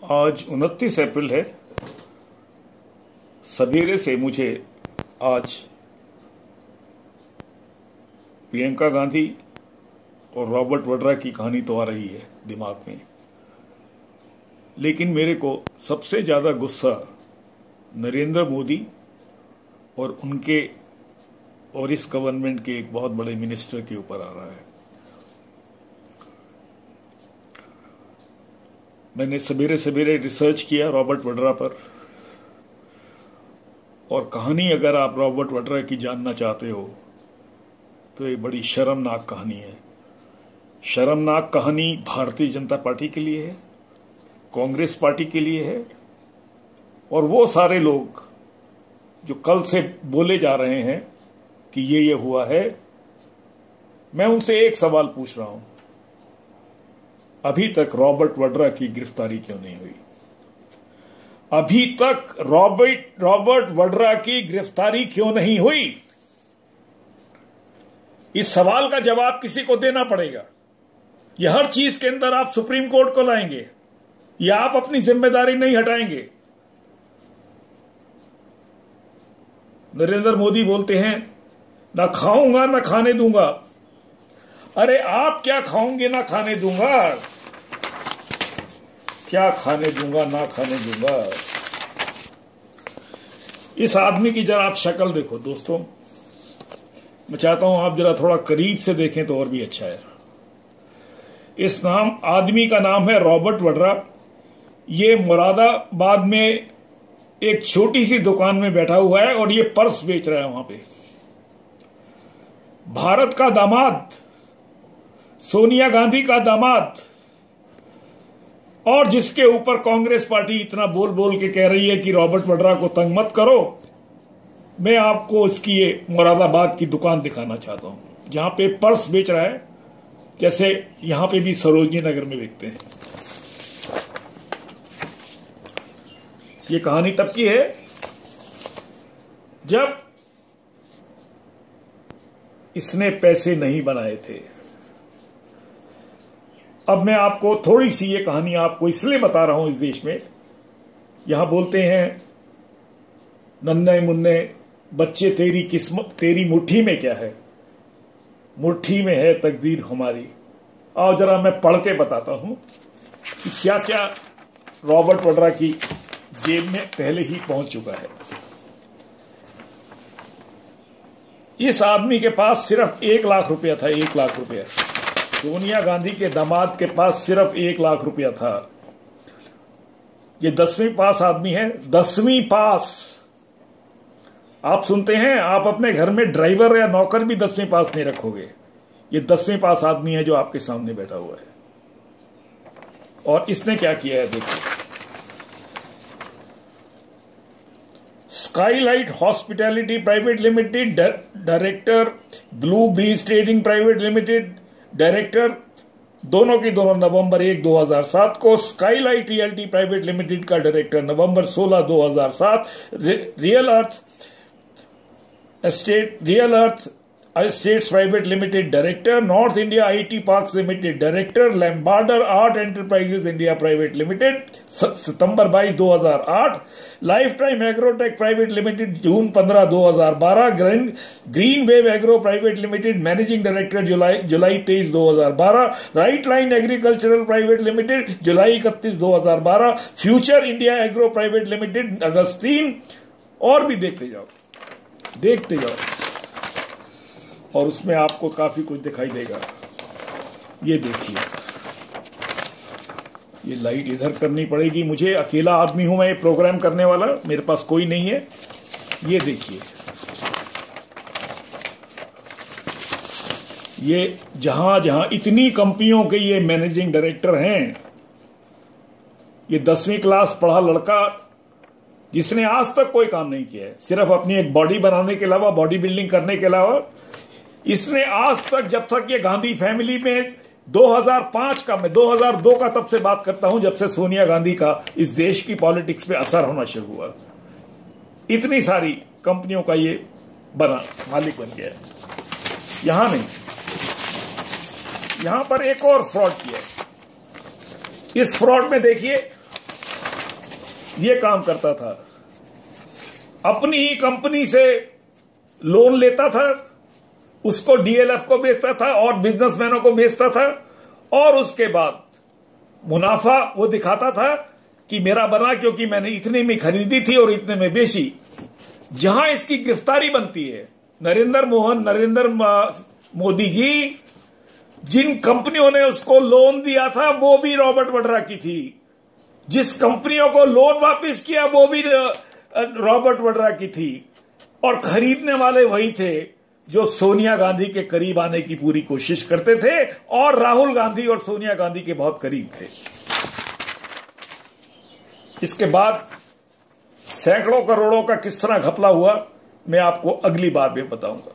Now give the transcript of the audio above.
आज 29 अप्रैल है। सवेरे से मुझे आज प्रियंका गांधी और रॉबर्ट वड्रा की कहानी तो आ रही है दिमाग में, लेकिन मेरे को सबसे ज़्यादा गुस्सा नरेंद्र मोदी और उनके और इस गवर्नमेंट के एक बहुत बड़े मिनिस्टर के ऊपर आ रहा है। मैंने सवेरे सवेरे रिसर्च किया रॉबर्ट वड्रा पर, और कहानी अगर आप रॉबर्ट वड्रा की जानना चाहते हो तो ये बड़ी शर्मनाक कहानी है। शर्मनाक कहानी भारतीय जनता पार्टी के लिए है, कांग्रेस पार्टी के लिए है, और वो सारे लोग जो कल से बोले जा रहे हैं कि ये हुआ है। मैं उनसे एक सवाल पूछ रहा हूं, अभी तक रॉबर्ट वड्रा की गिरफ्तारी क्यों नहीं हुई? अभी तक रॉबर्ट वड्रा की गिरफ्तारी क्यों नहीं हुई? इस सवाल का जवाब किसी को देना पड़ेगा। यह हर चीज के अंदर आप सुप्रीम कोर्ट को लाएंगे या आप अपनी जिम्मेदारी नहीं हटाएंगे? नरेंद्र मोदी बोलते हैं ना खाऊंगा ना खाने दूंगा। अरे आप क्या खाओगे ना खाने दूंगा? क्या खाने दूंगा ना खाने दूंगा? इस आदमी की जरा आप शक्ल देखो दोस्तों। मैं चाहता हूं आप जरा थोड़ा करीब से देखें तो और भी अच्छा है। इस आदमी का नाम है रॉबर्ट वड्रा। ये मुरादाबाद में एक छोटी सी दुकान में बैठा हुआ है और ये पर्स बेच रहा है वहां पे। भारत का दामाद, सोनिया गांधी का दामाद, और जिसके ऊपर कांग्रेस पार्टी इतना बोल बोल के कह रही है कि रॉबर्ट वड्रा को तंग मत करो। मैं आपको इसकी ये मुरादाबाद की दुकान दिखाना चाहता हूं जहां पे पर्स बेच रहा है, जैसे यहां पे भी सरोजनी नगर में बेचते हैं। ये कहानी तब की है जब इसने पैसे नहीं बनाए थे। अब मैं आपको थोड़ी सी ये कहानी आपको इसलिए बता रहा हूं, इस देश में यहां बोलते हैं नन्हे मुन्ने बच्चे तेरी किस्मत तेरी मुट्ठी में क्या है, मुट्ठी में है तकदीर हमारी। आओ जरा मैं पढ़ के बताता हूं कि क्या क्या रॉबर्ट वड्रा की जेब में पहले ही पहुंच चुका है। इस आदमी के पास सिर्फ 1 लाख रुपया था। 1 लाख रुपया सोनिया गांधी के दामाद के पास सिर्फ 1 लाख रुपया था। ये 10वीं पास आदमी है। 10वीं पास। आप सुनते हैं, आप अपने घर में ड्राइवर या नौकर भी 10वीं पास नहीं रखोगे। ये 10वीं पास आदमी है जो आपके सामने बैठा हुआ है। और इसने क्या किया है देखिए। Skylight hospitality private limited director, blue breeze trading private limited director, दोनों की दोनों नवंबर 1, 2007 को। स्काईलाइट रियल्टी प्राइवेट लिमिटेड का डायरेक्टर नवंबर 16, 2007। Real earth estates private limited director, north India IT parks limited director, Lambardar art enterprises India private limited सितंबर 22, 2008। Life time agrotech private limited जून 15, 2012। Green wave agro private limited managing director जुलाई 23, 2012। Right line agricultural private limited जुलाई 31, 2012। Future India agro private limited अगस्त 3। और भी देखते जाओ और उसमें आपको काफी कुछ दिखाई देगा। ये देखिए, ये लाइट इधर करनी पड़ेगी मुझे, अकेला आदमी हूं मैं ये प्रोग्राम करने वाला, मेरे पास कोई नहीं है। ये देखिए, ये जहां जहां इतनी कंपनियों के ये मैनेजिंग डायरेक्टर हैं। ये 10वीं क्लास पढ़ा लड़का जिसने आज तक कोई काम नहीं किया है, सिर्फ अपनी एक बॉडी बनाने के अलावा, बॉडी बिल्डिंग करने के अलावा, इसने आज तक, जब तक ये गांधी फैमिली में 2005 का, मैं 2002 का तब से बात करता हूं जब से सोनिया गांधी का इस देश की पॉलिटिक्स पे असर होना शुरू हुआ, इतनी सारी कंपनियों का ये मालिक बन गया है। यहां नहीं, यहां पर एक और फ्रॉड किया है। इस फ्रॉड में देखिए ये काम करता था। अपनी ही कंपनी से लोन लेता था, उसको डीएलएफ को बेचता था और बिजनेसमैनों को बेचता था, और उसके बाद मुनाफा वो दिखाता था कि मेरा बना क्योंकि मैंने इतने में खरीदी थी और इतने में बेची। जहां इसकी गिरफ्तारी बनती है, नरेंद्र मोदी जी, जिन कंपनियों ने उसको लोन दिया था वो भी रॉबर्ट वड्रा की थी, जिस कंपनियों को लोन वापस किया वो भी रॉबर्ट वड्रा की थी, और खरीदने वाले वही थे जो सोनिया गांधी के करीब आने की पूरी कोशिश करते थे और राहुल गांधी और सोनिया गांधी के बहुत करीब थे। इसके बाद सैकड़ों करोड़ों का किस तरह घपला हुआ मैं आपको अगली बार में बताऊंगा।